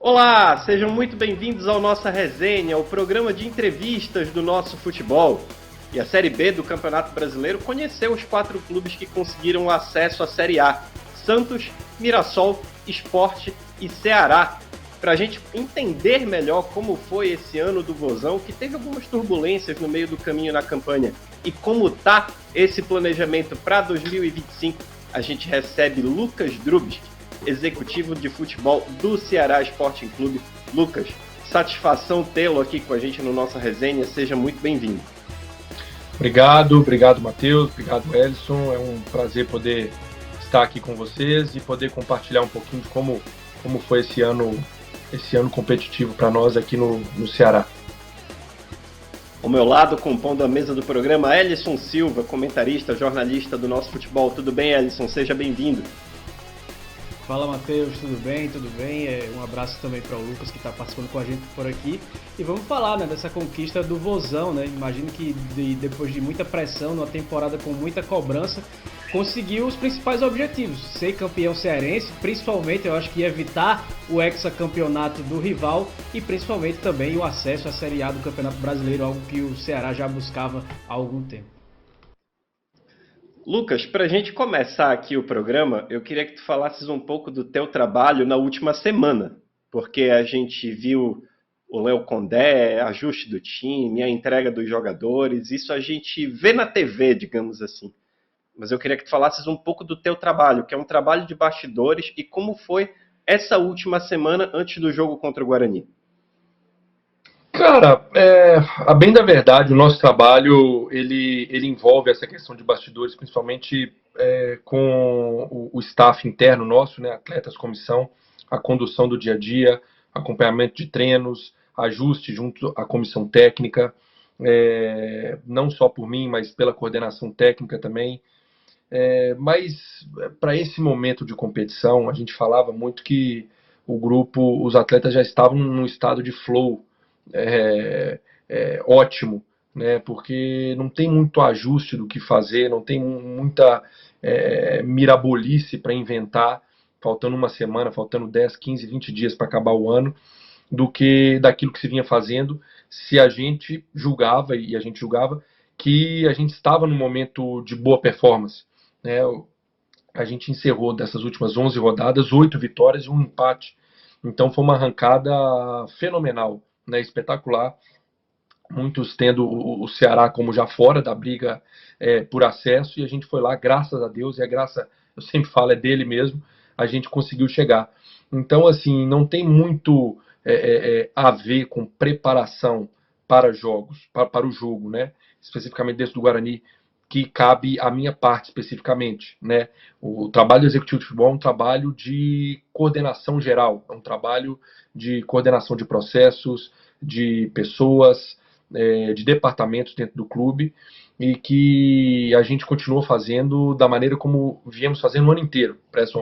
Olá, sejam muito bem-vindos ao Nossa Resenha, o programa de entrevistas do nosso futebol. E a Série B do Campeonato Brasileiro conheceu os 4 clubes que conseguiram acesso à Série A: Santos, Mirassol, Sport e Ceará. Para a gente entender melhor como foi esse ano do Vozão, que teve algumas turbulências no meio do caminho na campanha, e como tá esse planejamento para 2025, a gente recebe Lucas Drubsky, executivo de futebol do Ceará Sporting Clube. Lucas, satisfação tê-lo aqui com a gente no Nossa Resenha, seja muito bem-vindo. Obrigado Matheus, obrigado Ellison, é um prazer poder estar aqui com vocês e poder compartilhar um pouquinho de como foi esse ano competitivo para nós aqui no Ceará. Ao meu lado, compondo a mesa do programa, Ellison Silva, comentarista, jornalista do nosso futebol. Tudo bem, Ellison? Seja bem-vindo. Fala, Matheus, tudo bem? Um abraço também para o Lucas, que está participando com a gente por aqui. E vamos falar, dessa conquista do Vozão, Imagino que depois de muita pressão, numa temporada com muita cobrança, conseguiu os principais objetivos: ser campeão cearense, principalmente eu acho que evitar o hexacampeonato do rival e principalmente também o acesso à Série A do Campeonato Brasileiro, algo que o Ceará já buscava há algum tempo. Lucas, para a gente começar aqui o programa, eu queria que tu falasses um pouco do teu trabalho na última semana, porque a gente viu o Léo Condé, ajuste do time, a entrega dos jogadores, isso a gente vê na TV, digamos assim. Mas eu queria que tu falasses um pouco do teu trabalho, que é um trabalho de bastidores, e como foi essa última semana antes do jogo contra o Guarani. Cara, a bem da verdade, o nosso trabalho ele envolve essa questão de bastidores, principalmente com o staff interno nosso, atletas, comissão, a condução do dia a dia, acompanhamento de treinos, ajuste junto à comissão técnica, não só por mim, mas pela coordenação técnica também. Mas para esse momento de competição, a gente falava muito que o grupo, os atletas já estavam num estado de flow ótimo, porque não tem muito ajuste do que fazer, não tem muita mirabolice para inventar, faltando uma semana, faltando 10, 15, 20 dias para acabar o ano, do que daquilo que se vinha fazendo, se a gente julgava, e a gente julgava, que a gente estava num momento de boa performance. A gente encerrou dessas últimas 11 rodadas, 8 vitórias e um empate. Então foi uma arrancada fenomenal, espetacular. Muitos tendo o Ceará como já fora da briga por acesso, e a gente foi lá, graças a Deus, e a graça, eu sempre falo, é dele mesmo, a gente conseguiu chegar. Então, assim, não tem muito a ver com preparação para jogos, para o jogo, especificamente desse do Guarani, que cabe a minha parte especificamente, O trabalho executivo de futebol é um trabalho de coordenação geral, é um trabalho de coordenação de processos, de pessoas, de departamentos dentro do clube, e que a gente continuou fazendo da maneira como viemos fazendo o ano inteiro para essa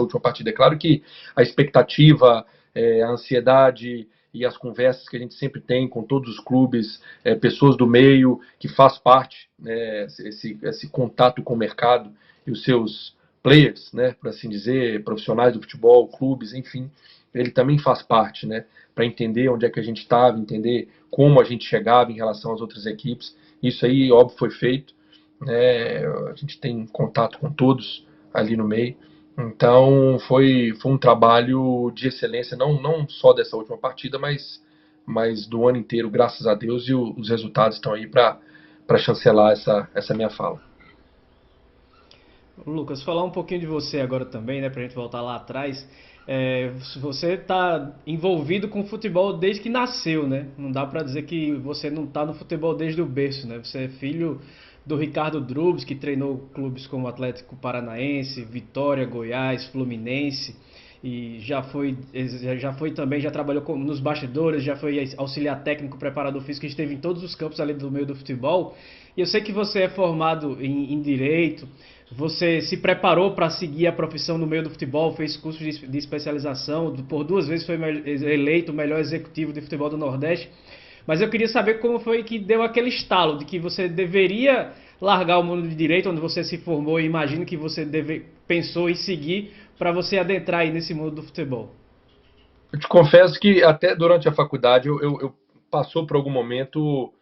última partida. É claro que a expectativa, a ansiedade e as conversas que a gente sempre tem com todos os clubes, pessoas do meio, que faz parte, esse contato com o mercado e os seus players, por assim dizer, profissionais do futebol, clubes, enfim, ele também faz parte, para entender onde é que a gente estava, entender como a gente chegava em relação às outras equipes. Isso aí, óbvio, foi feito. A gente tem contato com todos ali no meio. Então, foi um trabalho de excelência, não só dessa última partida, mas do ano inteiro, graças a Deus, e os resultados estão aí para chancelar essa minha fala. Lucas, falar um pouquinho de você agora também, pra gente voltar lá atrás. Você está envolvido com futebol desde que nasceu, Não dá para dizer que você não está no futebol desde o berço, Você é filho do Ricardo Drubsky, que treinou clubes como Atlético Paranaense, Vitória, Goiás, Fluminense, e já foi também, já trabalhou nos bastidores, já foi auxiliar técnico, preparador físico, esteve em todos os campos ali do meio do futebol. E eu sei que você é formado em Direito, você se preparou para seguir a profissão no meio do futebol, fez curso de especialização, por 2 vezes foi eleito o melhor executivo de futebol do Nordeste. Mas eu queria saber como foi que deu aquele estalo de que você deveria largar o mundo de Direito, onde você se formou, e imagino que você pensou em seguir para você adentrar aí nesse mundo do futebol. Eu te confesso que até durante a faculdade eu passou por algum momento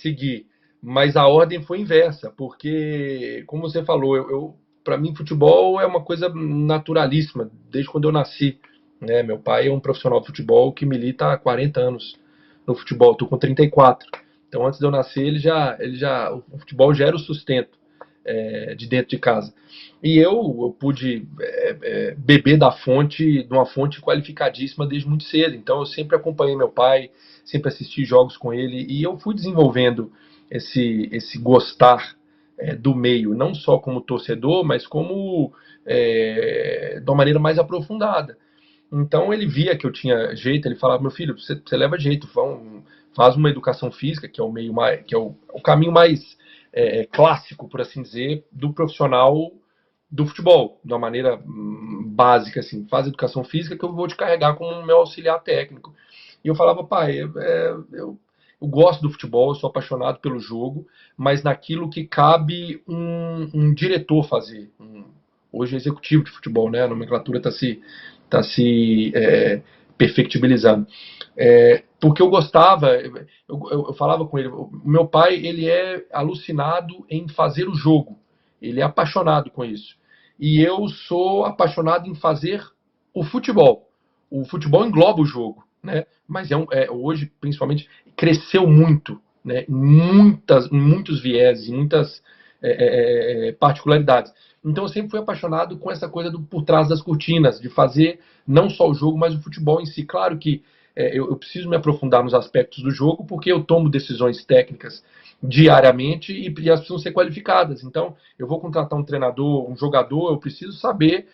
seguir, mas a ordem foi inversa, porque, como você falou, para mim futebol é uma coisa naturalíssima, desde quando eu nasci. Né? Meu pai é um profissional de futebol que milita há 40 anos no futebol, estou com 34. Então, antes de eu nascer, o futebol já era o sustento de dentro de casa. E eu pude beber de uma fonte qualificadíssima desde muito cedo. Então, eu sempre acompanhei meu pai, sempre assisti jogos com ele, e eu fui desenvolvendo esse gostar do meio, não só como torcedor, mas como de uma maneira mais aprofundada. Então ele via que eu tinha jeito, ele falava: meu filho, você leva jeito, faz uma educação física, que é o meio mais, que é o caminho mais clássico, por assim dizer, do profissional do futebol, de uma maneira básica, assim, faz educação física que eu vou te carregar como meu auxiliar técnico. E eu falava: pai, eu gosto do futebol, eu sou apaixonado pelo jogo, mas naquilo que cabe um diretor fazer. Hoje é executivo de futebol, né? A nomenclatura está se perfectibilizando. Porque eu gostava, eu falava com ele, o meu pai, ele é alucinado em fazer o jogo, ele é apaixonado com isso. E eu sou apaixonado em fazer o futebol. O futebol engloba o jogo, né? Mas hoje, principalmente, cresceu muito, né? Em muitos vieses, em muitas particularidades. Então eu sempre fui apaixonado com essa coisa do por trás das cortinas, de fazer não só o jogo, mas o futebol em si. Claro que eu preciso me aprofundar nos aspectos do jogo, porque eu tomo decisões técnicas diariamente e elas precisam ser qualificadas. Então, eu vou contratar um treinador, um jogador, eu preciso saber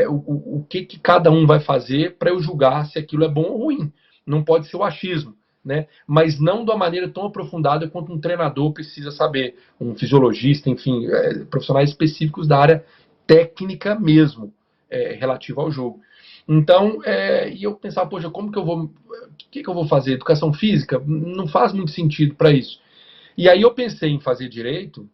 o que cada um vai fazer para eu julgar se aquilo é bom ou ruim. Não pode ser o achismo. Né? Mas não de uma maneira tão aprofundada quanto um treinador precisa saber, um fisiologista, enfim, profissionais específicos da área técnica mesmo, relativa ao jogo. Então, e eu pensava, poxa, o que eu vou fazer? Educação física? Não faz muito sentido para isso. E aí eu pensei em fazer direito,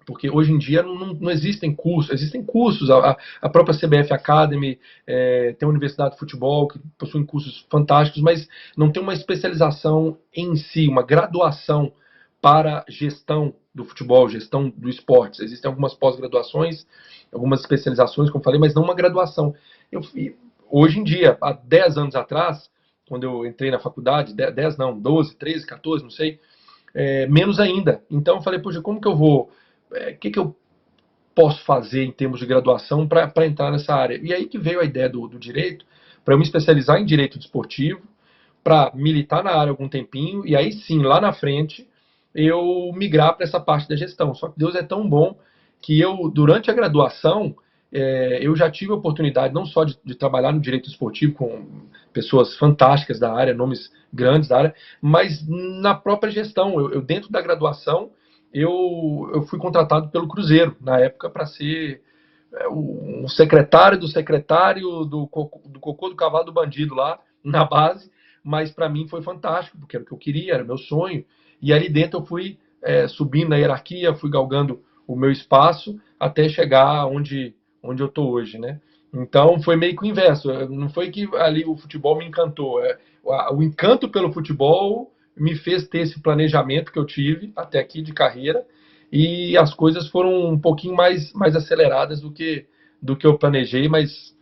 porque hoje em dia não existem cursos, a própria CBF Academy tem a Universidade de Futebol, que possui cursos fantásticos, mas não tem uma especialização em si, uma graduação para gestão do futebol, gestão do esporte. Existem algumas pós-graduações, algumas especializações, como falei, mas não uma graduação. Hoje em dia, há 10 anos atrás, quando eu entrei na faculdade, 10 não, 12, 13, 14, não sei, menos ainda. Então eu falei, poxa, como que eu vou... O que eu posso fazer em termos de graduação para entrar nessa área? E aí que veio a ideia do direito, para eu me especializar em direito desportivo, para militar na área algum tempinho, e aí sim, lá na frente, eu migrar para essa parte da gestão. Só que Deus é tão bom que eu, durante a graduação, eu já tive a oportunidade não só de trabalhar no direito esportivo com pessoas fantásticas da área, nomes grandes da área, mas na própria gestão. Eu dentro da graduação, eu fui contratado pelo Cruzeiro, na época, para ser o secretário do cocô do cavalo do bandido lá, na base, mas para mim foi fantástico, porque era o que eu queria, era o meu sonho, e ali dentro eu fui subindo na hierarquia, fui galgando o meu espaço, até chegar onde eu estou hoje, né? Então foi meio que o inverso, não foi que ali o futebol me encantou, o encanto pelo futebol me fez ter esse planejamento que eu tive até aqui de carreira, e as coisas foram um pouquinho mais aceleradas do que eu planejei, mas,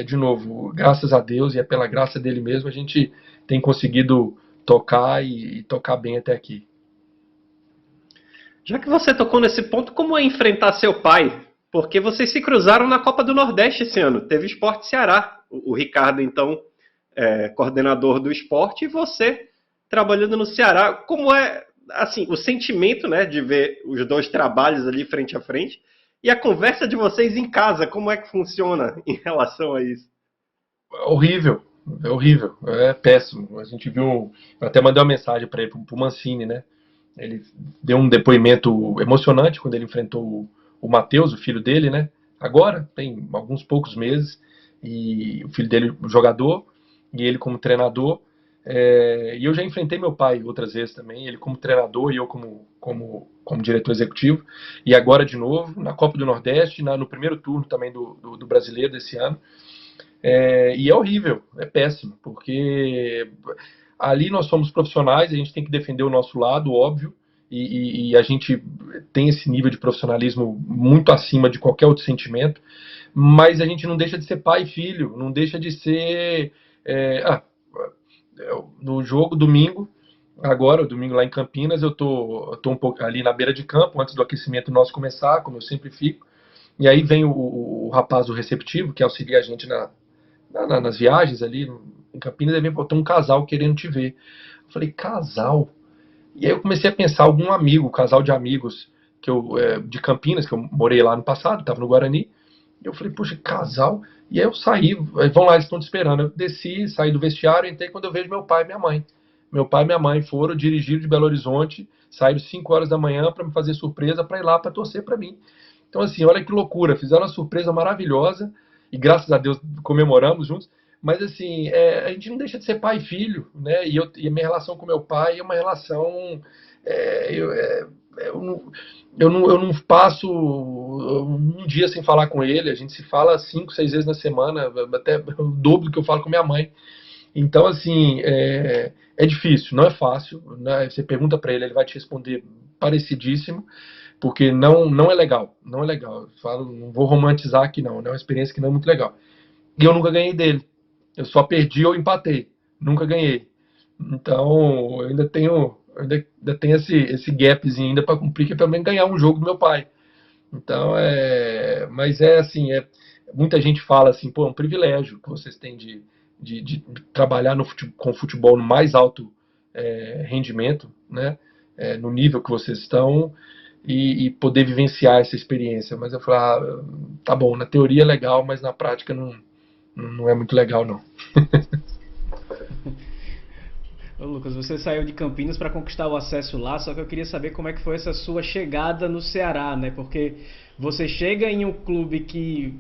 de novo, graças a Deus e é pela graça dele mesmo, a gente tem conseguido tocar e tocar bem até aqui. Já que você tocou nesse ponto, como é enfrentar seu pai? Porque vocês se cruzaram na Copa do Nordeste esse ano. Teve Sport Ceará. O Ricardo, então, coordenador do esporte, e você trabalhando no Ceará. Como é, assim, o sentimento, né, de ver os dois trabalhos ali frente a frente e a conversa de vocês em casa, como é que funciona em relação a isso? Horrível, é péssimo. A gente viu, eu até mandei uma mensagem para ele, para o Mancini, né? Ele deu um depoimento emocionante quando ele enfrentou o Matheus, o filho dele, né? Agora, tem alguns poucos meses, e o filho dele, jogador, e ele como treinador. E eu já enfrentei meu pai outras vezes também, ele como treinador e eu como diretor executivo. E agora, de novo, na Copa do Nordeste, no primeiro turno também do brasileiro desse ano. E é horrível, é péssimo, porque ali nós somos profissionais, a gente tem que defender o nosso lado, óbvio, e a gente tem esse nível de profissionalismo muito acima de qualquer outro sentimento, mas a gente não deixa de ser pai e filho, não deixa de ser... no jogo, domingo, agora, domingo lá em Campinas, eu tô um pouco ali na beira de campo, antes do aquecimento nosso começar, como eu sempre fico, e aí vem o rapaz do receptivo, que auxilia a gente nas viagens ali em Campinas, e vem, pô, tem um casal querendo te ver. Eu falei, casal? E aí eu comecei a pensar, algum amigo, casal de amigos de Campinas, que eu morei lá no passado, estava no Guarani, e eu falei, poxa, casal? E aí eu saí, vão lá, eles estão te esperando. Eu desci, saí do vestiário, entrei quando eu vejo meu pai e minha mãe. Meu pai e minha mãe foram, dirigiram de Belo Horizonte, saíram 5 horas da manhã para me fazer surpresa, para ir lá para torcer para mim. Então, assim, olha que loucura, fizeram uma surpresa maravilhosa, e graças a Deus comemoramos juntos, mas assim, a gente não deixa de ser pai e filho, né? E a minha relação com meu pai é uma relação... é, eu, é, eu não passo um dia sem falar com ele, a gente se fala 5, 6 vezes na semana, até o dobro do que eu falo com minha mãe. Então, assim, é difícil, não é fácil, né? Você pergunta para ele, ele vai te responder parecidíssimo, porque não é legal, não é legal. Eu falo, não vou romantizar aqui não, é uma experiência que não é muito legal. E eu nunca ganhei dele, eu só perdi ou empatei, nunca ganhei. Então, eu ainda tenho esse gapzinho ainda para cumprir, que é pelo menos ganhar um jogo do meu pai. Então, mas assim, muita gente fala assim, pô, é um privilégio que vocês têm de trabalhar com futebol no mais alto rendimento, né? No nível que vocês estão, e poder vivenciar essa experiência. Mas eu falo, tá bom, na teoria é legal, mas na prática não é muito legal, não. Ô Lucas, você saiu de Campinas para conquistar o acesso lá, só que eu queria saber como é que foi essa sua chegada no Ceará, né? Porque você chega em um clube que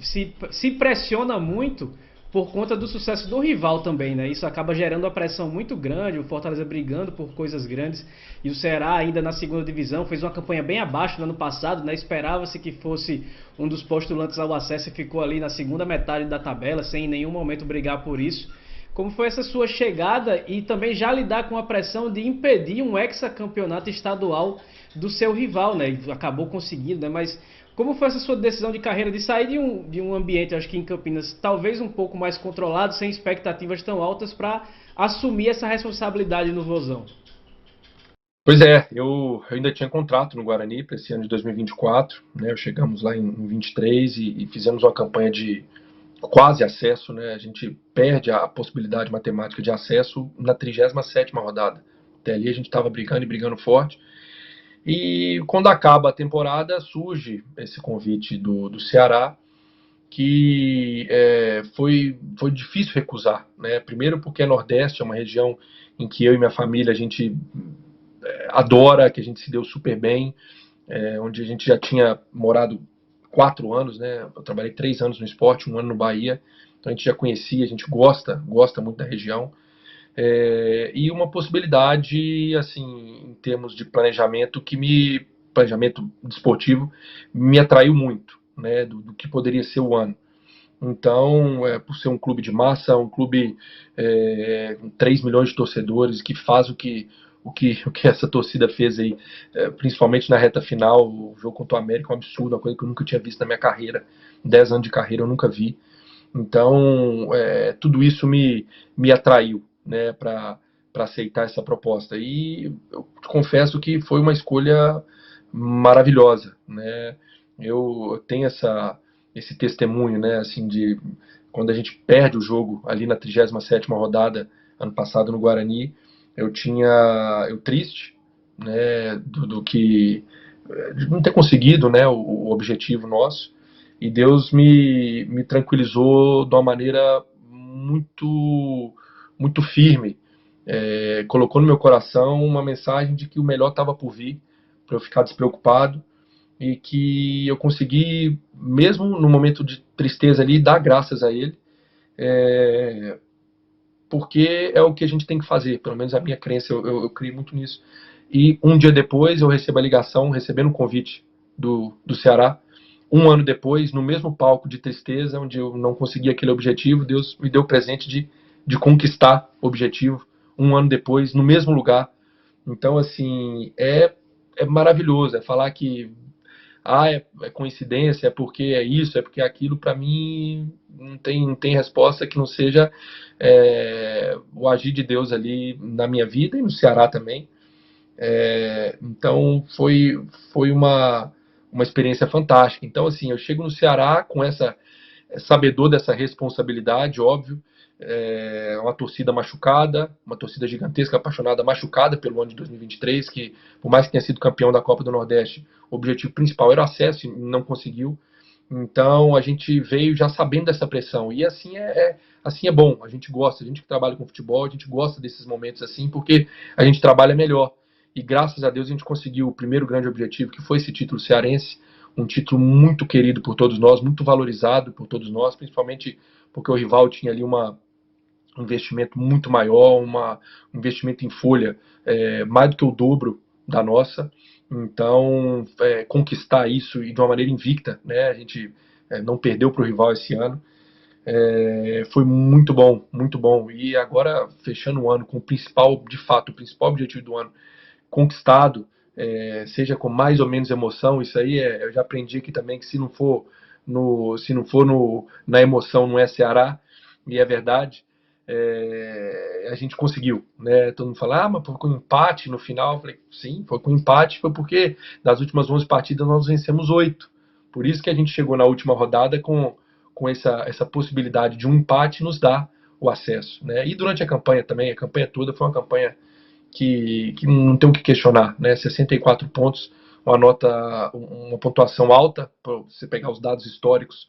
se pressiona muito por conta do sucesso do rival também, né? Isso acaba gerando uma pressão muito grande, o Fortaleza brigando por coisas grandes, e o Ceará ainda na segunda divisão fez uma campanha bem abaixo no ano passado, né? Esperava-se que fosse um dos postulantes ao acesso e ficou ali na segunda metade da tabela, sem em nenhum momento brigar por isso. Como foi essa sua chegada e também já lidar com a pressão de impedir um hexacampeonato estadual do seu rival, né? E acabou conseguindo, né? Mas como foi essa sua decisão de carreira de sair de um ambiente, acho que em Campinas, talvez um pouco mais controlado, sem expectativas tão altas, para assumir essa responsabilidade no Vozão? Pois é, eu ainda tinha contrato no Guarani para esse ano de 2024, né? Chegamos lá em 23 e fizemos uma campanha de quase acesso, né? A gente perde a possibilidade matemática de acesso na 37ª rodada. Até ali a gente estava brigando e brigando forte. E quando acaba a temporada, surge esse convite do Ceará, que foi difícil recusar, né? Primeiro porque é Nordeste, é uma região em que eu e minha família a gente adora, que a gente se deu super bem, onde a gente já tinha morado 4 anos, né? Eu trabalhei 3 anos no esporte, 1 ano no Bahia, então a gente já conhecia, a gente gosta muito da região. E uma possibilidade, assim, em termos de planejamento, planejamento desportivo, me atraiu muito, né? Do que poderia ser o ano. Então, por ser um clube de massa, um clube com 3 milhões de torcedores, que faz o que essa torcida fez aí, principalmente na reta final, o jogo contra o América, é um absurdo, uma coisa que eu nunca tinha visto na minha carreira, 10 anos de carreira eu nunca vi. Então, tudo isso me atraiu, né, para aceitar essa proposta. E eu confesso que foi uma escolha maravilhosa, né? Eu tenho esse testemunho, né, assim, de quando a gente perde o jogo ali na 37ª rodada, ano passado no Guarani, eu triste, né, do que de não ter conseguido, né, o objetivo nosso, e Deus me tranquilizou de uma maneira muito muito firme, colocou no meu coração uma mensagem de que o melhor estava por vir, para eu ficar despreocupado, e que eu consegui, mesmo no momento de tristeza ali, dar graças a Ele, porque é o que a gente tem que fazer, pelo menos a minha crença, eu creio muito nisso. E um dia depois eu recebo a ligação, recebendo um convite do Ceará, Um ano depois, no mesmo palco de tristeza, onde eu não consegui aquele objetivo, Deus me deu o presente de conquistar o objetivo, um ano depois, no mesmo lugar. Então, assim, é maravilhoso. É falar que é coincidência, é porque é isso, é porque é aquilo. Para mim, não tem resposta que não seja o agir de Deus ali na minha vida e no Ceará também. Então, foi uma experiência fantástica. Então, assim, eu chego no Ceará com sabedor dessa responsabilidade, óbvio. Uma torcida machucada, uma torcida gigantesca, apaixonada, machucada pelo ano de 2023, que por mais que tenha sido campeão da Copa do Nordeste, o objetivo principal era o acesso e não conseguiu. Então a gente veio já sabendo dessa pressão, e assim é bom. A gente gosta, a gente que trabalha com futebol, a gente gosta desses momentos assim, porque a gente trabalha melhor. E graças a Deus a gente conseguiu o primeiro grande objetivo, que foi esse título cearense, um título muito querido por todos nós, muito valorizado por todos nós, principalmente porque o rival tinha ali um investimento muito maior, um investimento em folha mais do que o dobro da nossa. Então, conquistar isso e de uma maneira invicta, né? A gente não perdeu para o rival esse ano. Foi muito bom, muito bom. E agora, fechando o ano com de fato, o principal objetivo do ano conquistado, seja com mais ou menos emoção, isso aí eu já aprendi aqui também, que se não for na emoção, não é Ceará, e é verdade. A gente conseguiu, né? Todo mundo fala, mas foi com empate no final. Eu falei, sim, foi com empate, foi porque das últimas 11 partidas nós vencemos 8. Por isso que a gente chegou na última rodada com essa possibilidade de um empate nos dar o acesso, né? E durante a campanha também, a campanha toda foi uma campanha que não tem o que questionar, né? 64 pontos, uma pontuação alta, para você pegar os dados históricos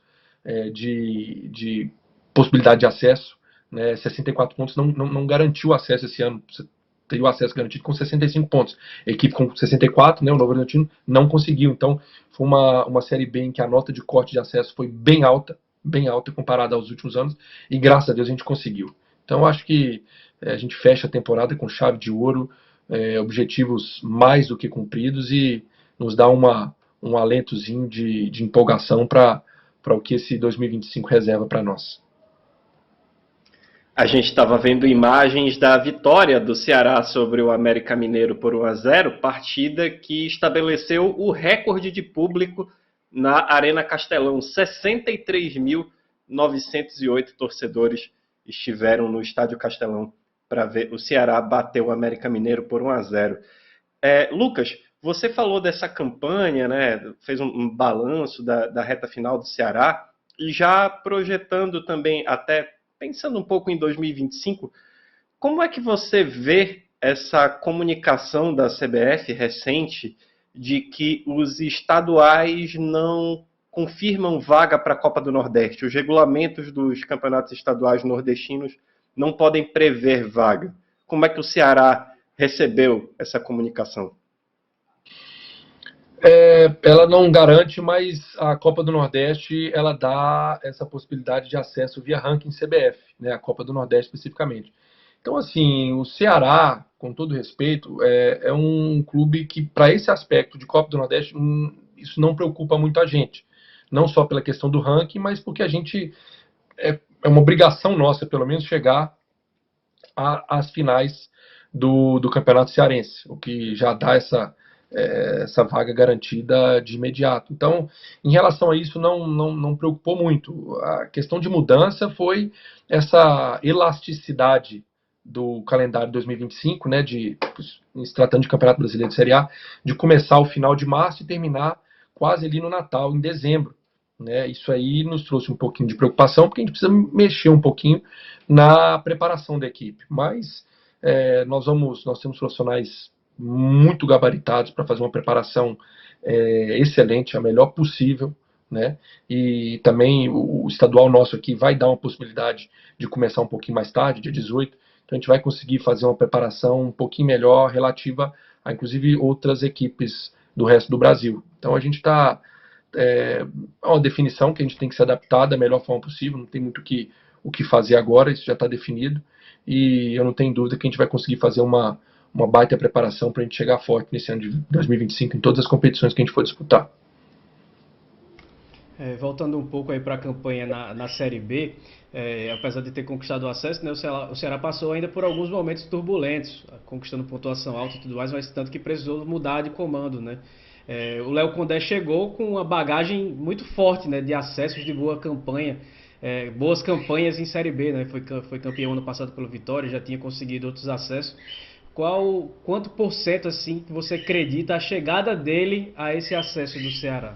de possibilidade de acesso, né? 64 pontos não garantiu o acesso esse ano. Você teria o acesso garantido com 65 pontos. A equipe com 64, né, o Novo Horizontino, não conseguiu. Então, foi uma Série B em que a nota de corte de acesso foi bem alta comparada aos últimos anos, e graças a Deus a gente conseguiu. Então, acho que a gente fecha a temporada com chave de ouro, objetivos mais do que cumpridos, e nos dá um alentozinho de empolgação para o que esse 2025 reserva para nós. A gente estava vendo imagens da vitória do Ceará sobre o América Mineiro por 1-0, partida que estabeleceu o recorde de público na Arena Castelão. 63.908 torcedores estiveram no Estádio Castelão para ver o Ceará bater o América Mineiro por 1-0. Lucas, você falou dessa campanha, né? Fez um balanço da reta final do Ceará, e já projetando também, até pensando um pouco em 2025, como é que você vê essa comunicação da CBF recente de que os estaduais não confirmam vaga para a Copa do Nordeste? Os regulamentos dos campeonatos estaduais nordestinos não podem prever vaga. Como é que o Ceará recebeu essa comunicação? Ela não garante, mas a Copa do Nordeste ela dá essa possibilidade de acesso via ranking CBF, né, a Copa do Nordeste especificamente. Então, assim, o Ceará, com todo respeito, é um clube que, para esse aspecto de Copa do Nordeste, isso não preocupa muito a gente. Não só pela questão do ranking, mas porque a gente é uma obrigação nossa, pelo menos, chegar às finais do Campeonato Cearense, o que já dá essa vaga garantida de imediato. Então, em relação a isso, não preocupou muito. A questão de mudança foi essa elasticidade do calendário 2025, né, se tratando de Campeonato Brasileiro de Série A, de começar ao final de março e terminar quase ali no Natal, em dezembro. Né? Isso aí nos trouxe um pouquinho de preocupação, porque a gente precisa mexer um pouquinho na preparação da equipe. Mas nós temos profissionais muito gabaritados para fazer uma preparação excelente, a melhor possível, né? E também o estadual nosso aqui vai dar uma possibilidade de começar um pouquinho mais tarde, dia 18, então a gente vai conseguir fazer uma preparação um pouquinho melhor relativa a, inclusive, outras equipes do resto do Brasil. Então a gente está uma definição que a gente tem que se adaptar da melhor forma possível, não tem muito o que fazer agora, isso já está definido, e eu não tenho dúvida que a gente vai conseguir fazer uma baita preparação para a gente chegar forte nesse ano de 2025 em todas as competições que a gente for disputar. Voltando um pouco aí para a campanha na Série B, apesar de ter conquistado o acesso, né, o Ceará passou ainda por alguns momentos turbulentos, conquistando pontuação alta e tudo mais, mas tanto que precisou mudar de comando, né? O Léo Condé chegou com uma bagagem muito forte, né, de acessos de boa campanha, boas campanhas em Série B, né? Foi campeão ano passado pelo Vitória, já tinha conseguido outros acessos. Quanto por cento assim que você acredita a chegada dele a esse acesso do Ceará?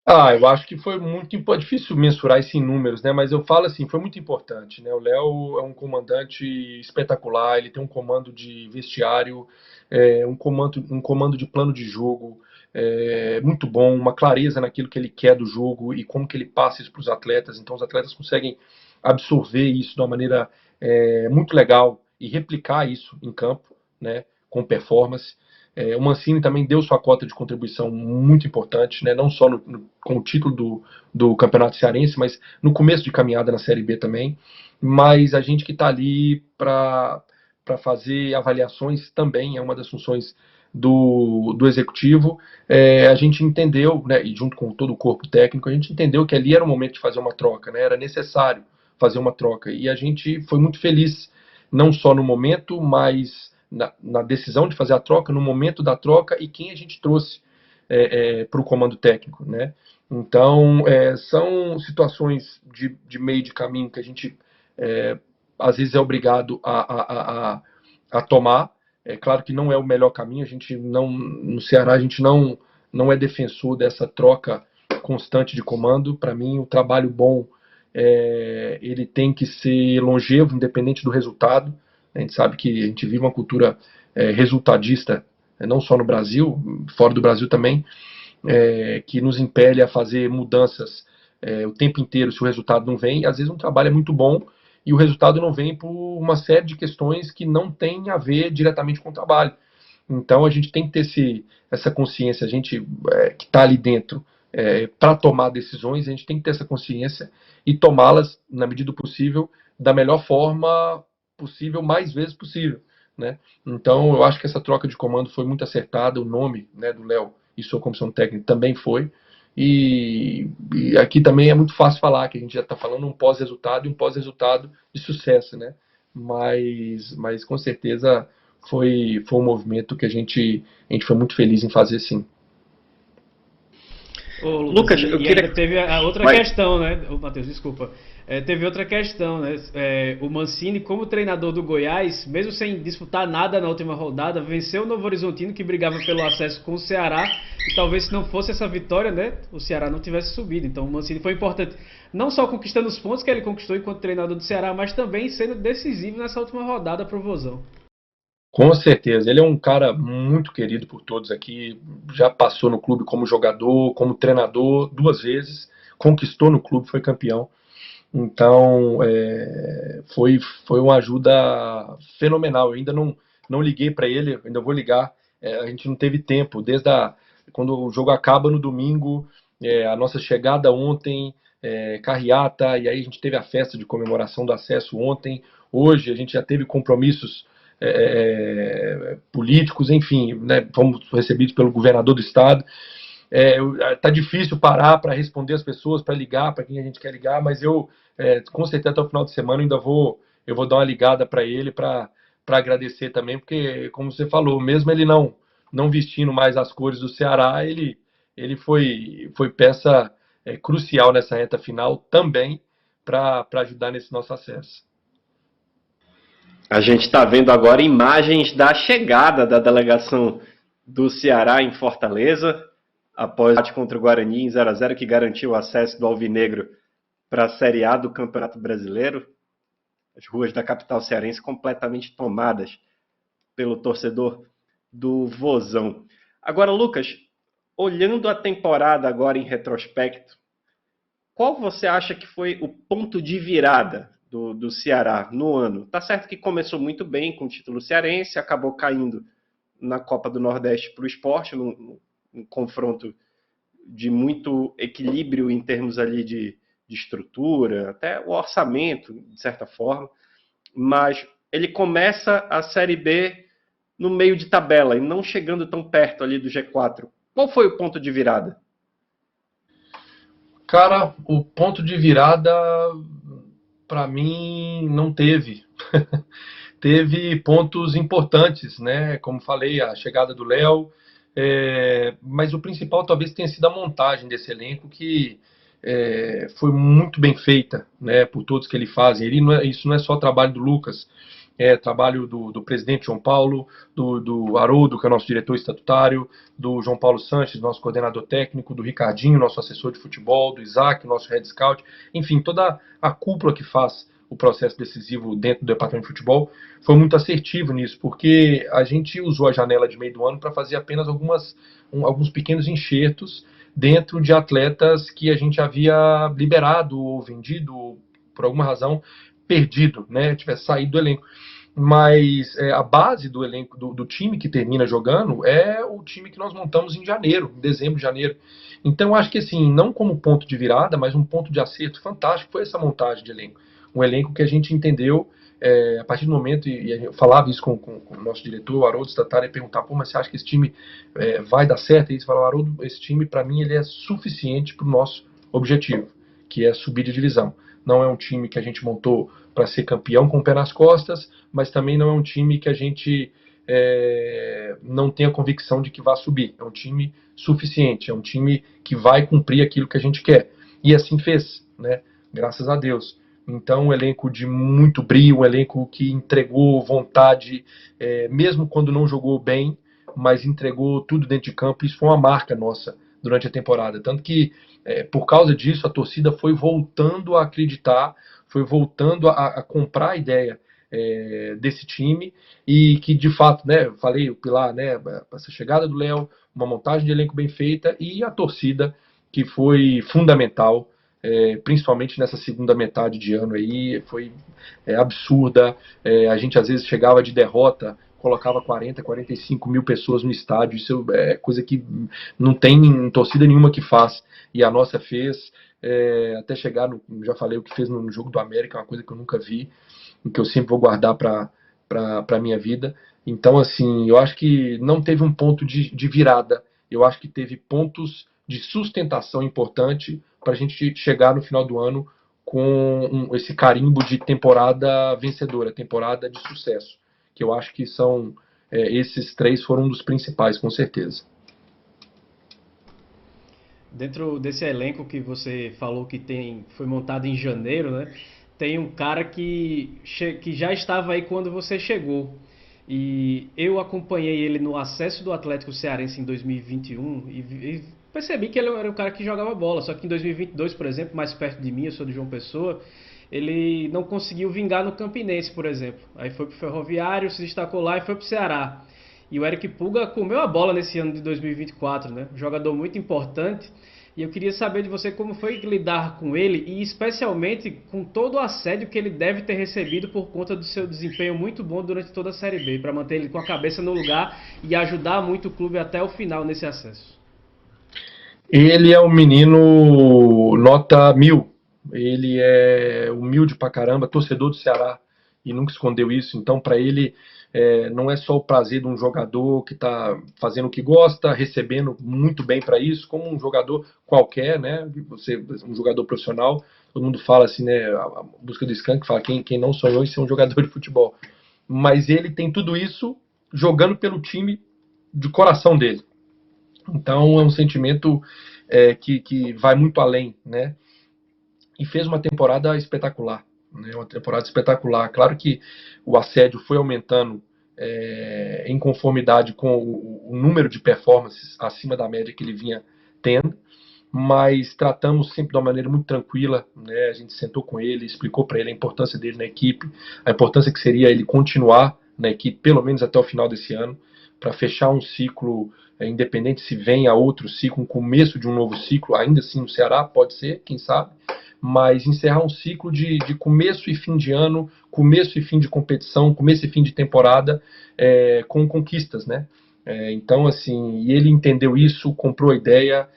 Eu acho que foi muito difícil mensurar isso em números, né? Mas eu falo assim, foi muito importante, né? O Léo é um comandante espetacular, ele tem um comando de vestiário, um comando de plano de jogo muito bom, uma clareza naquilo que ele quer do jogo e como que ele passa isso para os atletas. Então os atletas conseguem absorver isso de uma maneira muito legal e replicar isso em campo, né? Com performance. O Mancini também deu sua cota de contribuição muito importante, né? Não só com o título do Campeonato Cearense, mas no começo de caminhada na Série B também. Mas a gente que está ali para fazer avaliações também é uma das funções do executivo. A gente entendeu, né, e junto com todo o corpo técnico, a gente entendeu que ali era o momento de fazer uma troca, né? Era necessário fazer uma troca. E a gente foi muito feliz, não só no momento, mas na decisão de fazer a troca, no momento da troca e quem a gente trouxe para o comando técnico, né? Então, são situações de meio de caminho que a gente, às vezes, é obrigado a tomar. É claro que não é o melhor caminho, a gente não, no Ceará, a gente não é defensor dessa troca constante de comando. Para mim, o trabalho bom, ele tem que ser longevo, independente do resultado. A gente sabe que a gente vive uma cultura resultadista, não só no Brasil, fora do Brasil também, que nos impele a fazer mudanças o tempo inteiro se o resultado não vem. Às vezes um trabalho é muito bom e o resultado não vem por uma série de questões que não tem a ver diretamente com o trabalho. Então a gente tem que ter essa consciência, a gente que está ali dentro para tomar decisões, a gente tem que ter essa consciência e tomá-las, na medida do possível, da melhor forma possível, mais vezes possível, né? Então eu acho que essa troca de comando foi muito acertada, o nome, né, do Léo e sua comissão técnica também foi, e aqui também é muito fácil falar que a gente já está falando um pós-resultado e um pós-resultado de sucesso, né? Mas com certeza foi um movimento que a gente foi muito feliz em fazer, sim. Ô, Lucas, Lucas, eu e queria. ainda teve a outra Vai. questão, né? Ô, Matheus, desculpa. Teve outra questão, né? O Mancini, como treinador do Goiás, mesmo sem disputar nada na última rodada, venceu o Novo Horizontino, que brigava pelo acesso com o Ceará. E talvez se não fosse essa vitória, né? O Ceará não tivesse subido. Então o Mancini foi importante, não só conquistando os pontos que ele conquistou enquanto treinador do Ceará, mas também sendo decisivo nessa última rodada para o Vozão. Com certeza, ele é um cara muito querido por todos aqui, já passou no clube como jogador, como treinador duas vezes, conquistou no clube, foi campeão. Então, foi uma ajuda fenomenal. Eu ainda não liguei para ele, ainda vou ligar. A gente não teve tempo, quando o jogo acaba no domingo, a nossa chegada ontem, carreata, e aí a gente teve a festa de comemoração do acesso ontem. Hoje a gente já teve compromissos políticos, enfim, né, fomos recebidos pelo governador do estado. Tá difícil parar para responder as pessoas, para ligar para quem a gente quer ligar, mas eu com certeza até o final de semana eu vou dar uma ligada para ele para agradecer também, porque como você falou, mesmo ele não vestindo mais as cores do Ceará, ele foi peça crucial nessa reta final também para ajudar nesse nosso acesso. A gente está vendo agora imagens da chegada da delegação do Ceará em Fortaleza, após o empate contra o Guarani em 0-0, que garantiu o acesso do Alvinegro para a Série A do Campeonato Brasileiro. As ruas da capital cearense completamente tomadas pelo torcedor do Vozão. Agora, Lucas, olhando a temporada agora em retrospecto, qual você acha que foi o ponto de virada do Ceará no ano? Tá certo que começou muito bem com o título cearense, acabou caindo na Copa do Nordeste para o Sport, num confronto de muito equilíbrio em termos ali de estrutura, até o orçamento, de certa forma, mas ele começa a Série B no meio de tabela e não chegando tão perto ali do G4. Qual foi o ponto de virada? Cara, o ponto de virada, para mim, não teve. Teve pontos importantes, né? Como falei, a chegada do Léo, mas o principal talvez tenha sido a montagem desse elenco, que foi muito bem feita, né? Por todos que ele fazem. Isso não é só trabalho do Lucas, é trabalho do presidente João Paulo, do Haroldo, que é o nosso diretor estatutário, do João Paulo Sanches, nosso coordenador técnico, do Ricardinho, nosso assessor de futebol, do Isaac, nosso head scout, enfim, toda a cúpula que faz o processo decisivo dentro do departamento de futebol foi muito assertivo nisso, porque a gente usou a janela de meio do ano para fazer apenas alguns pequenos enxertos dentro de atletas que a gente havia liberado ou vendido, ou, por alguma razão, perdido, né, tivesse saído do elenco. Mas a base do elenco, do time que termina jogando, é o time que nós montamos em janeiro, em dezembro, janeiro. Então, eu acho que assim, não como ponto de virada, mas um ponto de acerto fantástico foi essa montagem de elenco. Um elenco que a gente entendeu a partir do momento, e eu falava isso com o nosso diretor, o Haroldo Statari, e perguntar, pô, mas você acha que esse time vai dar certo? E ele falou, Haroldo, esse time, para mim, ele é suficiente para o nosso objetivo, que é subir de divisão. Não é um time que a gente montou para ser campeão com o pé nas costas, mas também não é um time que a gente não tem a convicção de que vai subir. É um time suficiente, é um time que vai cumprir aquilo que a gente quer. E assim fez, né? Graças a Deus. Então, um elenco de muito brio, um elenco que entregou vontade, mesmo quando não jogou bem, mas entregou tudo dentro de campo. Isso foi uma marca nossa durante a temporada. Tanto que, por causa disso, a torcida foi voltando a acreditar, foi voltando a comprar a ideia desse time, e que, de fato, né, eu falei, o pilar, né, essa chegada do Léo, uma montagem de elenco bem feita, e a torcida, que foi fundamental, principalmente nessa segunda metade de ano aí, foi absurda. A gente às vezes chegava de derrota, colocava 40, 45 mil pessoas no estádio. Isso é coisa que não tem torcida nenhuma que faz, e a nossa fez, até chegar já falei o que fez no jogo do América, é uma coisa que eu nunca vi, que eu sempre vou guardar para a minha vida. Então, assim, eu acho que não teve um ponto de virada, eu acho que teve pontos de sustentação importante para a gente chegar no final do ano com esse carimbo de temporada vencedora, temporada de sucesso, que eu acho que são esses três foram um dos principais, com certeza. Dentro desse elenco que você falou que foi montado em janeiro, né? Tem um cara que já estava aí quando você chegou. E eu acompanhei ele no acesso do Atlético Cearense em 2021 e percebi que ele era o cara que jogava bola. Só que em 2022, por exemplo, mais perto de mim, eu sou de João Pessoa, ele não conseguiu vingar no Campinense, por exemplo. Aí foi pro Ferroviário, se destacou lá e foi pro Ceará. E o Eric Pulga comeu a bola nesse ano de 2024, né? Um jogador muito importante. E eu queria saber de você como foi lidar com ele e especialmente com todo o assédio que ele deve ter recebido por conta do seu desempenho muito bom durante toda a Série B, para manter ele com a cabeça no lugar e ajudar muito o clube até o final nesse acesso. Ele é um menino nota 1000. Ele é humilde pra caramba, torcedor do Ceará, e nunca escondeu isso. Então, para ele, não é só o prazer de um jogador que está fazendo o que gosta, recebendo muito bem para isso, como um jogador qualquer, né? Um jogador profissional, todo mundo fala assim, né? A busca do Skank fala quem não sonhou em ser um jogador de futebol. Mas ele tem tudo isso jogando pelo time de coração dele. Então, é um sentimento que vai muito além, né? E fez uma temporada espetacular, né? Uma temporada espetacular. Claro que o assédio foi aumentando em conformidade com o número de performances acima da média que ele vinha tendo, mas tratamos sempre de uma maneira muito tranquila, né? A gente sentou com ele, explicou para ele a importância dele na equipe, a importância que seria ele continuar na equipe pelo menos até o final desse ano, para fechar um ciclo, independente se vem a outro ciclo, um começo de um novo ciclo, ainda assim no Ceará, pode ser, quem sabe, mas encerrar um ciclo de começo e fim de ano, começo e fim de competição, começo e fim de temporada, com conquistas, né? Então, assim, e ele entendeu isso, comprou a ideia,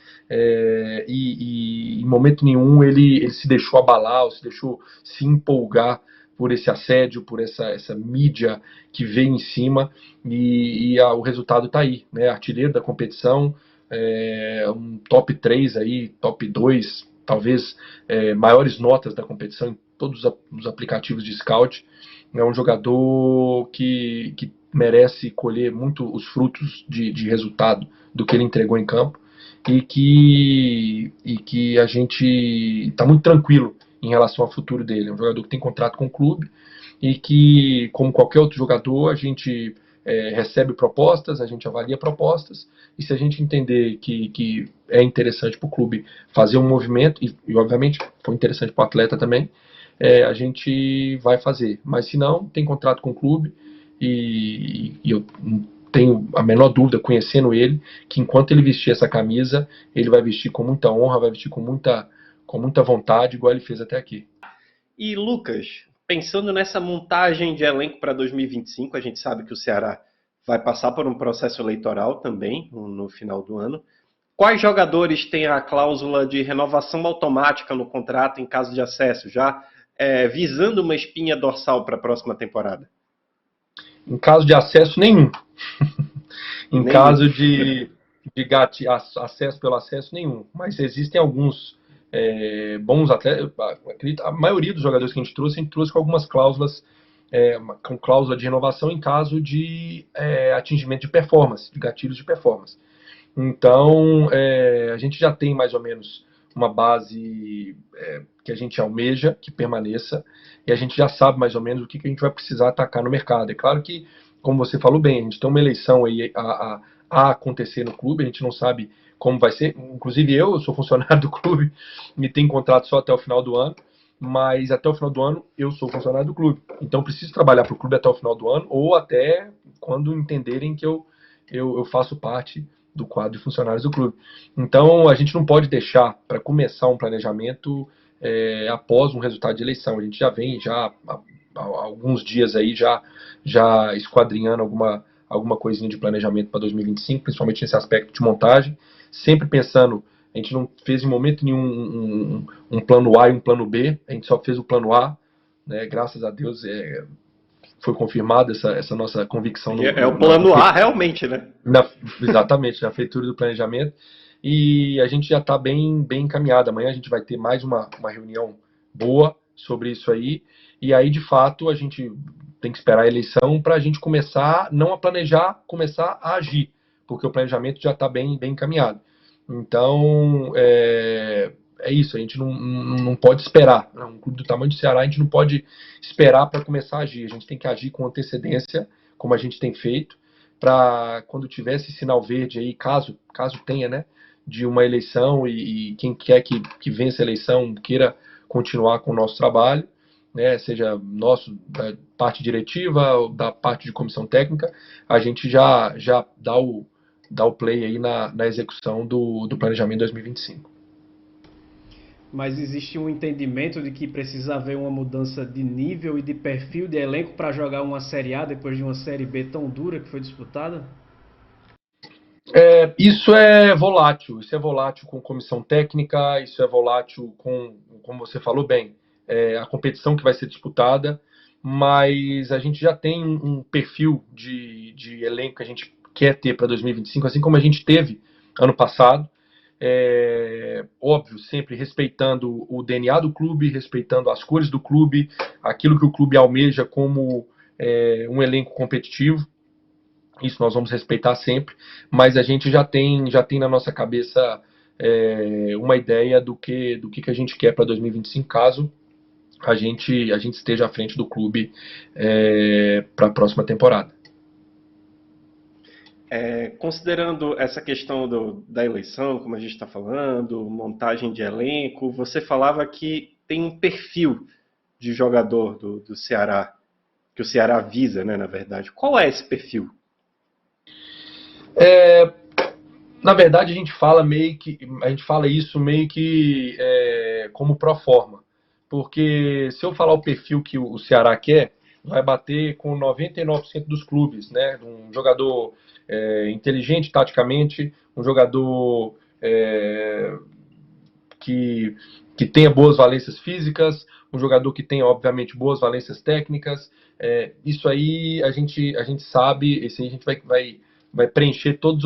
e em momento nenhum ele se deixou abalar, ou se deixou se empolgar por esse assédio, por essa mídia que veio em cima, e o resultado está aí, né? Artilheiro da competição, um top 3 aí, top 2, talvez maiores notas da competição em todos os aplicativos de scout. É um jogador que merece colher muito os frutos de resultado do que ele entregou em campo e que a gente está muito tranquilo em relação ao futuro dele. É um jogador que tem contrato com o clube e que, como qualquer outro jogador, a gente recebe propostas, a gente avalia propostas, e se a gente entender que é interessante para o clube fazer um movimento, e obviamente foi interessante para o atleta também, a gente vai fazer. Mas se não, tem contrato com o clube, e eu não tenho a menor dúvida, conhecendo ele, que enquanto ele vestir essa camisa, ele vai vestir com muita honra, vai vestir com muita vontade, igual ele fez até aqui. E Lucas, pensando nessa montagem de elenco para 2025, a gente sabe que o Ceará vai passar por um processo eleitoral também no final do ano. Quais jogadores têm a cláusula de renovação automática no contrato em caso de acesso, já visando uma espinha dorsal para a próxima temporada? Em caso de acesso, nenhum. Em Nenhum. caso de acesso pelo acesso, nenhum. Mas existem alguns bons atletas. A maioria dos jogadores que a gente trouxe com algumas cláusulas, com cláusula de renovação em caso de atingimento de performance, de gatilhos de performance. Então, a gente já tem mais ou menos uma base que a gente almeja que permaneça, e a gente já sabe mais ou menos o que a gente vai precisar atacar no mercado. É claro que, como você falou bem, a gente tem uma eleição aí a acontecer no clube, a gente não sabe como vai ser. Inclusive eu sou funcionário do clube, me tenho contrato só até o final do ano, mas até o final do ano eu sou funcionário do clube. Então preciso trabalhar para o clube até o final do ano, ou até quando entenderem que eu faço parte do quadro de funcionários do clube. Então a gente não pode deixar para começar um planejamento após um resultado de eleição. A gente já vem há alguns dias aí já esquadrinhando alguma coisinha de planejamento para 2025, principalmente nesse aspecto de montagem, sempre pensando. A gente não fez em momento nenhum um plano A e um plano B, a gente só fez o plano A, né? Graças a Deus foi confirmada essa nossa convicção. O plano A, realmente, né? Exatamente, na feitura do planejamento. E a gente já está bem encaminhado. Amanhã a gente vai ter mais uma reunião boa sobre isso aí. E aí, de fato, a gente tem que esperar a eleição para a gente começar, não a planejar, começar a agir, porque o planejamento já está bem encaminhado. Então, é isso, a gente não pode esperar. Um clube do tamanho do Ceará, a gente não pode esperar para começar a agir. A gente tem que agir com antecedência, como a gente tem feito, para quando tiver esse sinal verde aí, caso tenha, né, de uma eleição e quem quer que vença a eleição queira continuar com o nosso trabalho, né, seja nosso, da parte diretiva ou da parte de comissão técnica, a gente já dá o play aí na execução do planejamento 2025. Mas existe um entendimento de que precisa haver uma mudança de nível e de perfil de elenco para jogar uma Série A depois de uma Série B tão dura que foi disputada? Isso é volátil com comissão técnica, isso é volátil como você falou bem, a competição que vai ser disputada, mas a gente já tem um perfil de elenco que a gente quer ter para 2025, assim como a gente teve ano passado. Óbvio, sempre respeitando o DNA do clube, respeitando as cores do clube, aquilo que o clube almeja como um elenco competitivo. Isso nós vamos respeitar sempre, mas a gente já tem na nossa cabeça uma ideia do que a gente quer para 2025, caso a gente esteja à frente do clube para a próxima temporada. Considerando essa questão da eleição, como a gente está falando, montagem de elenco, você falava que tem um perfil de jogador do Ceará, que o Ceará visa, né, na verdade. Qual é esse perfil? Na verdade, a gente fala isso meio que como pro forma, porque se eu falar o perfil que o Ceará quer, vai bater com 99% dos clubes, né? Um jogador inteligente taticamente, um jogador que tenha boas valências físicas, um jogador que tenha, obviamente, boas valências técnicas. Isso aí a gente sabe, esse aí a gente vai preencher todos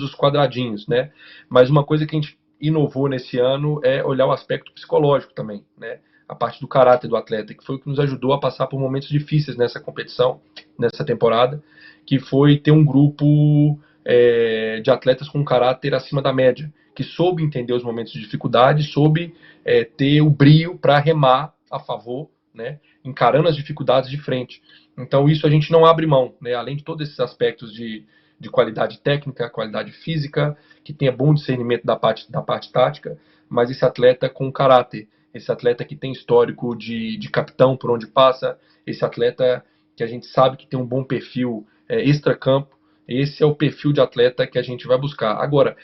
os quadradinhos, né? Mas uma coisa que a gente inovou nesse ano é olhar o aspecto psicológico também, né? A parte do caráter do atleta, que foi o que nos ajudou a passar por momentos difíceis nessa competição, nessa temporada, que foi ter um grupo de atletas com um caráter acima da média, que soube entender os momentos de dificuldade, soube ter o brio para remar a favor, né? Encarando as dificuldades de frente. Então isso a gente não abre mão, né? Além de todos esses aspectos de qualidade técnica, qualidade física, que tenha bom discernimento da parte tática, mas esse atleta com caráter, esse atleta que tem histórico de capitão por onde passa, esse atleta que a gente sabe que tem um bom perfil extracampo, esse é o perfil de atleta que a gente vai buscar. Agora,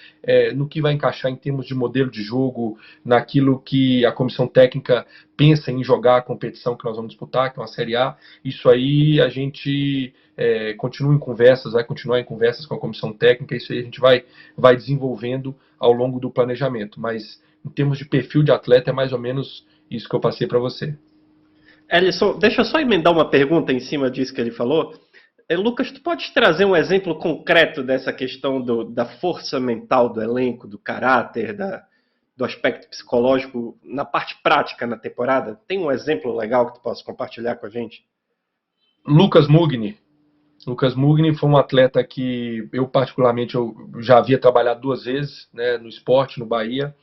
no que vai encaixar em termos de modelo de jogo, naquilo que a comissão técnica pensa em jogar a competição que nós vamos disputar, que é uma Série A, isso aí a gente continua em conversas, vai continuar em conversas com a comissão técnica, isso aí a gente vai desenvolvendo ao longo do planejamento. Mas em termos de perfil de atleta, é mais ou menos isso que eu passei para você. Ellison, deixa eu só emendar uma pergunta em cima disso que ele falou. Lucas, tu podes trazer um exemplo concreto dessa questão da força mental do elenco, do caráter, do aspecto psicológico na parte prática na temporada? Tem um exemplo legal que tu possa compartilhar com a gente? Lucas Mugni. Lucas Mugni foi um atleta que eu particularmente eu já havia trabalhado 2 vezes, né, no esporte, no Bahia,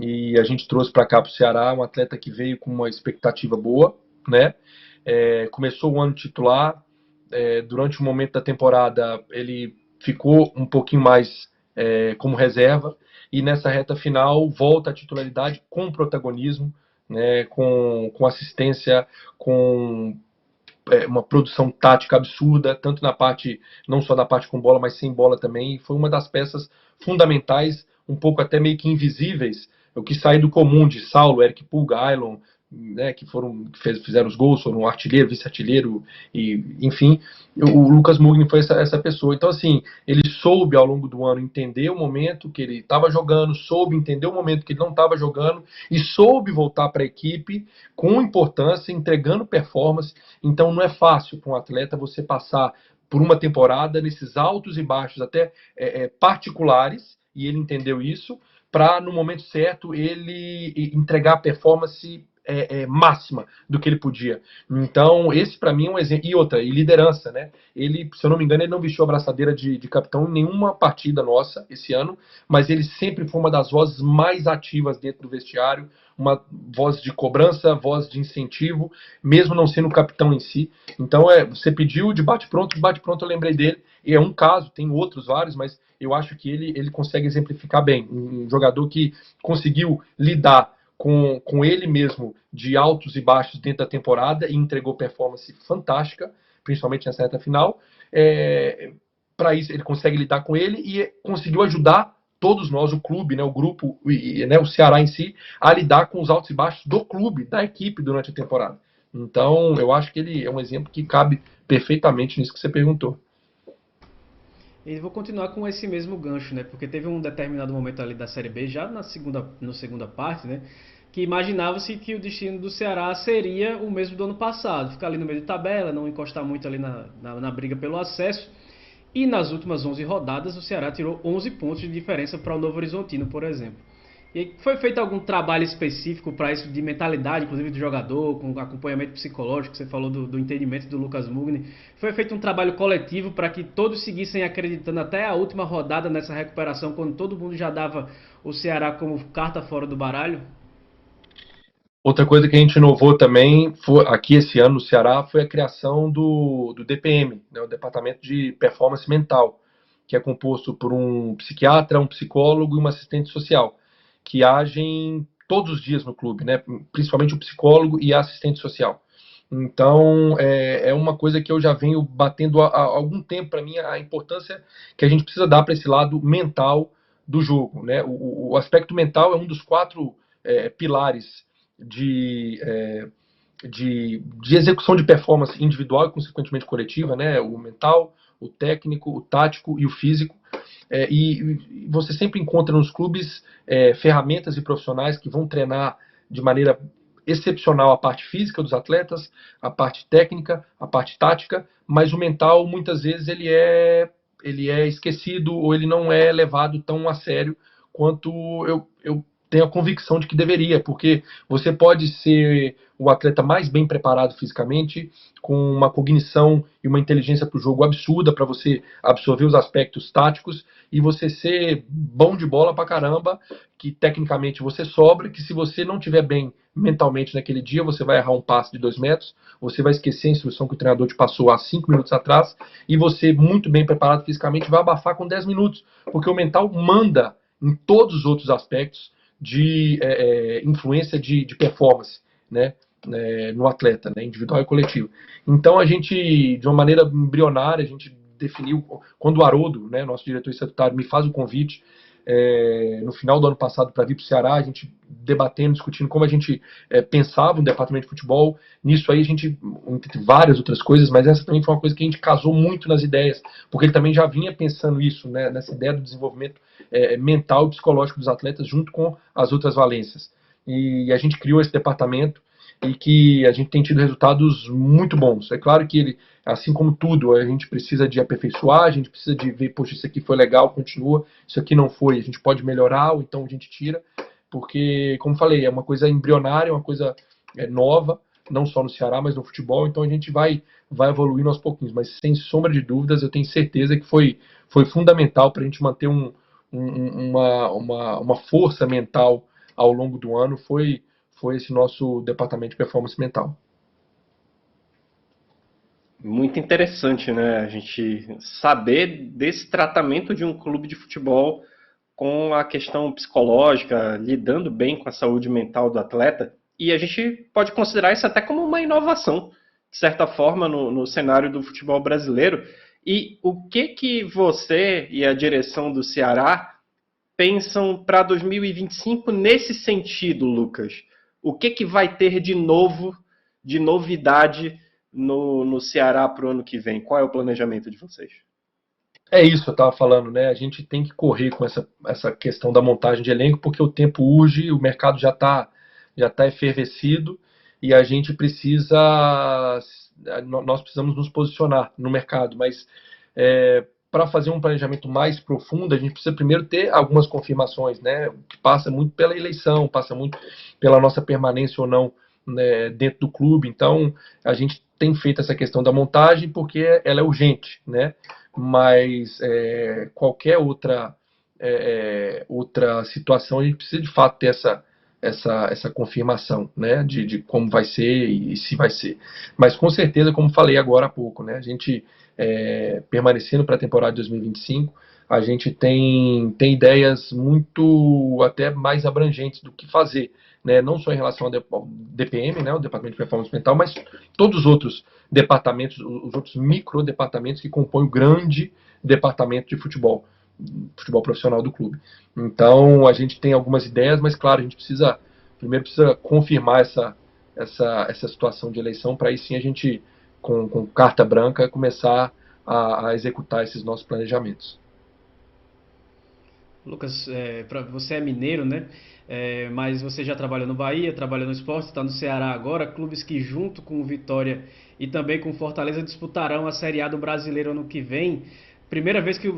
e a gente trouxe para cá para o Ceará um atleta que veio com uma expectativa boa, né? Começou o ano titular, durante o momento da temporada ele ficou um pouquinho mais como reserva, e nessa reta final volta à titularidade com protagonismo, né, com assistência, com uma produção tática absurda, tanto na parte, não só na parte com bola, mas sem bola também, e foi uma das peças fundamentais, um pouco até meio que invisíveis, o que sai do comum de Saulo, Eric Pulga, Ailon, né, que fizeram os gols, foram artilheiro, vice-artilheiro, e enfim, o Lucas Mugni foi essa pessoa. Então, assim, ele soube ao longo do ano entender o momento que ele estava jogando, soube entender o momento que ele não estava jogando, e soube voltar para a equipe com importância, entregando performance. Então, não é fácil para um atleta você passar por uma temporada nesses altos e baixos, até particulares, e ele entendeu isso, para, no momento certo, ele entregar a performance máxima do que ele podia. Então, esse para mim é um exemplo. E liderança, né? Ele, se eu não me engano, ele não vestiu a braçadeira de capitão em nenhuma partida nossa esse ano, mas ele sempre foi uma das vozes mais ativas dentro do vestiário, uma voz de cobrança, voz de incentivo, mesmo não sendo o capitão em si. Então, você pediu de bate-pronto eu lembrei dele. E é um caso, tem outros vários, mas eu acho que ele consegue exemplificar bem. Um jogador que conseguiu lidar com ele mesmo de altos e baixos dentro da temporada e entregou performance fantástica, principalmente nessa reta final. Para isso, ele consegue lidar com ele e conseguiu ajudar todos nós, o clube, né, o grupo, né, o Ceará em si, a lidar com os altos e baixos do clube, da equipe durante a temporada. Então, eu acho que ele é um exemplo que cabe perfeitamente nisso que você perguntou. E vou continuar com esse mesmo gancho, né? Porque teve um determinado momento ali da Série B, já na segunda parte, né? Que imaginava-se que o destino do Ceará seria o mesmo do ano passado. Ficar ali no meio de tabela, não encostar muito ali na briga pelo acesso. E nas últimas 11 rodadas, o Ceará tirou 11 pontos de diferença para o Novo Horizontino, por exemplo. E foi feito algum trabalho específico para isso, de mentalidade, inclusive do jogador, com acompanhamento psicológico, você falou do entendimento do Lucas Mugni. Foi feito um trabalho coletivo para que todos seguissem acreditando até a última rodada nessa recuperação, quando todo mundo já dava o Ceará como carta fora do baralho? Outra coisa que a gente inovou também aqui esse ano no Ceará foi a criação do DPM, né, o Departamento de Performance Mental, que é composto por um psiquiatra, um psicólogo e uma assistente social, que agem todos os dias no clube, né, principalmente o psicólogo e a assistente social. Então, é uma coisa que eu já venho batendo há algum tempo para mim, a importância que a gente precisa dar para esse lado mental do jogo, né? O aspecto mental é um dos 4 pilares de, de execução de performance individual e, consequentemente, coletiva, né? O mental, o técnico, o tático e o físico. E você sempre encontra nos clubes ferramentas e profissionais que vão treinar de maneira excepcional a parte física dos atletas, a parte técnica, a parte tática, mas o mental, muitas vezes, ele é esquecido ou ele não é levado tão a sério quanto eu tenho a convicção de que deveria, porque você pode ser o atleta mais bem preparado fisicamente, com uma cognição e uma inteligência para o jogo absurda, para você absorver os aspectos táticos, e você ser bom de bola pra caramba, que tecnicamente você sobra, que se você não estiver bem mentalmente naquele dia, você vai errar um passe de 2 metros, você vai esquecer a instrução que o treinador te passou há 5 minutos atrás, e você, muito bem preparado fisicamente, vai abafar com 10 minutos, porque o mental manda em todos os outros aspectos de influência de performance, né, no atleta, né, individual e coletivo. Então a gente, de uma maneira embrionária, a gente definiu, quando o Haroldo, né, nosso diretor estatutário, me faz o convite no final do ano passado para vir para o Ceará, a gente debatendo, discutindo como a gente pensava no departamento de futebol. Nisso aí a gente, entre várias outras coisas, mas essa também foi uma coisa que a gente casou muito nas ideias, porque ele também já vinha pensando isso, né, nessa ideia do desenvolvimento mental e psicológico dos atletas junto com as outras valências. E a gente criou esse departamento e que a gente tem tido resultados muito bons. É claro que ele, assim como tudo, a gente precisa de aperfeiçoar, a gente precisa de ver, poxa, isso aqui foi legal, continua, isso aqui não foi, a gente pode melhorar, ou então a gente tira, porque, como falei, é uma coisa embrionária, uma coisa nova, não só no Ceará, mas no futebol, então a gente vai evoluindo aos pouquinhos, mas sem sombra de dúvidas, eu tenho certeza que foi fundamental para a gente manter uma força mental ao longo do ano, foi esse nosso departamento de performance mental. Muito interessante, né? A gente saber desse tratamento de um clube de futebol com a questão psicológica, lidando bem com a saúde mental do atleta. E a gente pode considerar isso até como uma inovação, de certa forma, no cenário do futebol brasileiro. E o que você e a direção do Ceará pensam para 2025 nesse sentido, Lucas? O que vai ter de novo, de novidade no Ceará para o ano que vem? Qual é o planejamento de vocês? É isso, eu estava falando, né? A gente tem que correr com essa questão da montagem de elenco, porque o tempo urge, o mercado já tá efervescido e a gente precisa, nós precisamos nos posicionar no mercado, mas para fazer um planejamento mais profundo, a gente precisa primeiro ter algumas confirmações, né? Que passa muito pela eleição, passa muito pela nossa permanência ou não, né, dentro do clube. Então, a gente tem feito essa questão da montagem porque ela é urgente, né? Mas qualquer outra situação, a gente precisa de fato ter essa confirmação, né, de como vai ser e se vai ser. Mas com certeza, como falei agora há pouco, né, a gente permanecendo para a temporada de 2025, a gente tem ideias muito até mais abrangentes do que fazer, né, não só em relação ao DPM, né, o Departamento de Performance Mental, mas todos os outros departamentos, os outros micro departamentos que compõem o grande departamento de futebol profissional do clube. Então a gente tem algumas ideias, mas claro, a gente primeiro precisa confirmar essa situação de eleição, para aí sim a gente, com carta branca, começar a executar esses nossos planejamentos. Lucas, você é mineiro, né? Mas você já trabalhou no Bahia, trabalhou no Sport, está no Ceará agora, clubes que junto com o Vitória e também com Fortaleza disputarão a Série A do Brasileiro ano que vem. Primeira vez que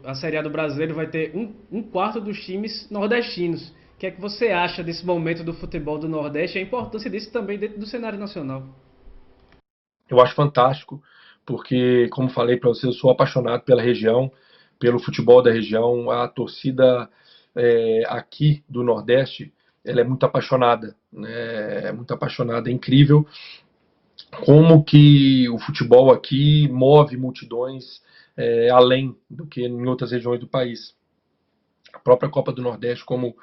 a Série A do Brasileiro vai ter um quarto dos times nordestinos. O que é que você acha desse momento do futebol do Nordeste e a importância disso também dentro do cenário nacional? Eu acho fantástico, porque, como falei para você, eu sou apaixonado pela região, pelo futebol da região. A torcida aqui do Nordeste, ela é muito apaixonada, né? É muito apaixonada, é incrível como que o futebol aqui move multidões além do que em outras regiões do país. A própria Copa do Nordeste, como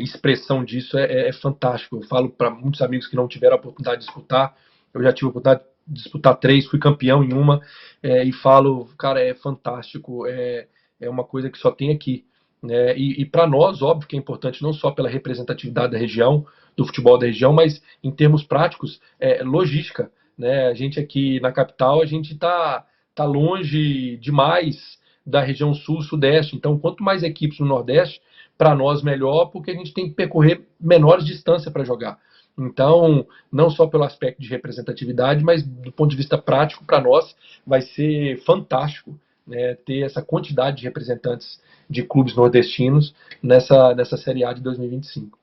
expressão disso, é fantástico. Eu falo para muitos amigos que não tiveram a oportunidade de disputar, eu já tive a oportunidade de disputar 3, fui campeão em uma, e falo, cara, é fantástico, é uma coisa que só tem aqui, né? E para nós, óbvio que é importante não só pela representatividade da região, do futebol da região, mas em termos práticos, logística, né? A gente aqui na capital, a gente tá longe demais da região sul-sudeste, então quanto mais equipes no Nordeste, para nós melhor, porque a gente tem que percorrer menores distâncias para jogar. Então, não só pelo aspecto de representatividade, mas do ponto de vista prático, para nós vai ser fantástico né, ter essa quantidade de representantes de clubes nordestinos nessa Série A de 2025.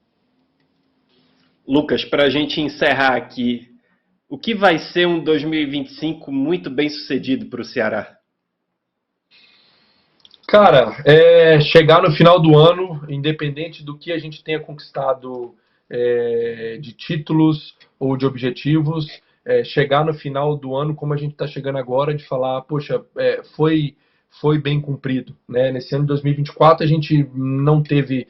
Lucas, para a gente encerrar aqui, o que vai ser um 2025 muito bem sucedido para o Ceará? Cara, chegar no final do ano, independente do que a gente tenha conquistado de títulos ou de objetivos, chegar no final do ano como a gente está chegando agora, de falar, poxa, foi bem cumprido, né? Nesse ano de 2024 a gente não teve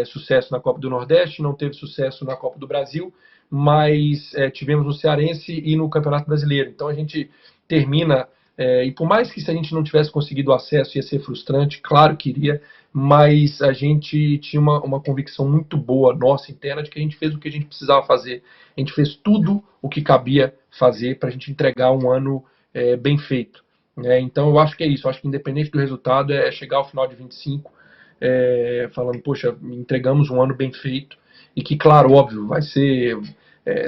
sucesso na Copa do Nordeste, não teve sucesso na Copa do Brasil, mas tivemos no Cearense e no Campeonato Brasileiro. Então a gente termina, e por mais que se a gente não tivesse conseguido acesso ia ser frustrante, claro que iria, mas a gente tinha uma convicção muito boa nossa interna de que a gente fez o que a gente precisava fazer, a gente fez tudo o que cabia fazer para a gente entregar um ano bem feito. Então eu acho que é isso, eu acho que independente do resultado é chegar ao final de 25 falando, poxa, entregamos um ano bem feito e que, claro, óbvio, vai ser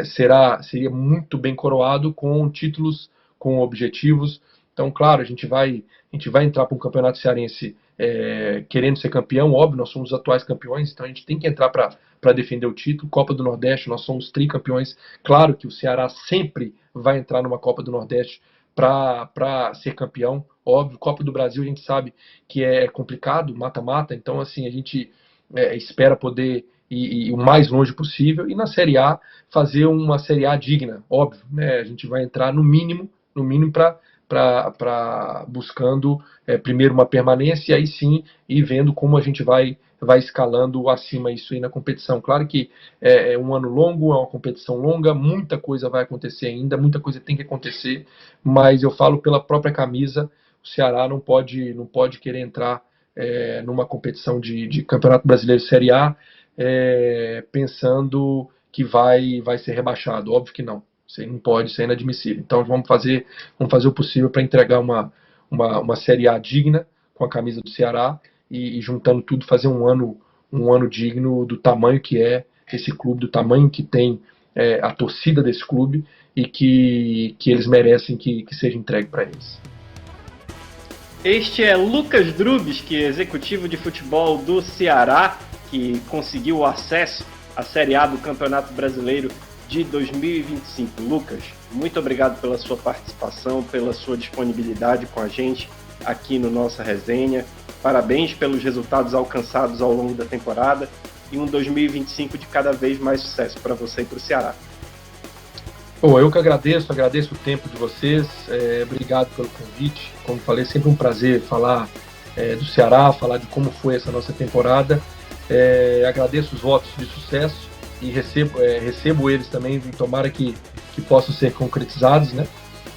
seria muito bem coroado com títulos, com objetivos. Então, claro, a gente vai entrar para um campeonato cearense querendo ser campeão, óbvio, nós somos os atuais campeões, então a gente tem que entrar para defender o título. Copa do Nordeste, nós somos tricampeões. Claro que o Ceará sempre vai entrar numa Copa do Nordeste para ser campeão, óbvio. Copa do Brasil a gente sabe que é complicado, mata-mata, então assim, a gente espera poder ir o mais longe possível, e na Série A fazer uma Série A digna, óbvio, né? A gente vai entrar no mínimo para buscando primeiro uma permanência e aí sim ir vendo como a gente vai escalando acima isso aí na competição. Claro que é um ano longo, é uma competição longa, muita coisa vai acontecer ainda, muita coisa tem que acontecer, mas eu falo pela própria camisa, o Ceará não pode querer entrar numa competição de Campeonato Brasileiro Série A pensando que vai ser rebaixado. Óbvio que não. Isso aí não pode, isso é inadmissível. Então vamos fazer o possível para entregar uma Série A digna com a camisa do Ceará e juntando tudo, fazer um ano digno do tamanho que é esse clube, do tamanho que tem a torcida desse clube e que eles merecem que seja entregue para eles. Este é Lucas Drubsky, executivo de futebol do Ceará, que conseguiu o acesso à Série A do Campeonato Brasileiro de 2025. Lucas, muito obrigado pela sua participação, pela sua disponibilidade com a gente aqui no Nossa Resenha. Parabéns pelos resultados alcançados ao longo da temporada e um 2025 de cada vez mais sucesso para você e para o Ceará. Bom, eu que agradeço o tempo de vocês, obrigado pelo convite. Como falei, sempre um prazer falar do Ceará, falar de como foi essa nossa temporada. Agradeço os votos de sucesso e recebo eles também, tomara que possam ser concretizados, né?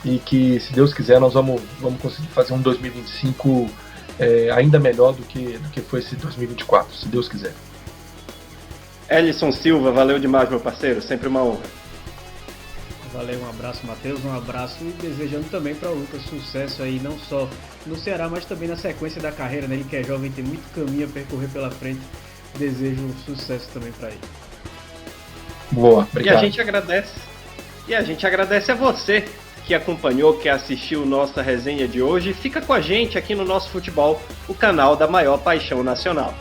E que, se Deus quiser, nós vamos conseguir fazer um 2025 ainda melhor do que foi esse 2024, se Deus quiser. Ellison Silva, valeu demais, meu parceiro, sempre uma honra. Valeu, um abraço, Matheus, um abraço e desejando também para o Lucas sucesso aí, não só no Ceará, mas também na sequência da carreira, né? Ele que é jovem, tem muito caminho a percorrer pela frente, desejo sucesso também para ele. Boa, obrigado. E a gente agradece a você que acompanhou, que assistiu nossa resenha de hoje. Fica com a gente aqui no Nosso Futebol, o canal da maior paixão nacional.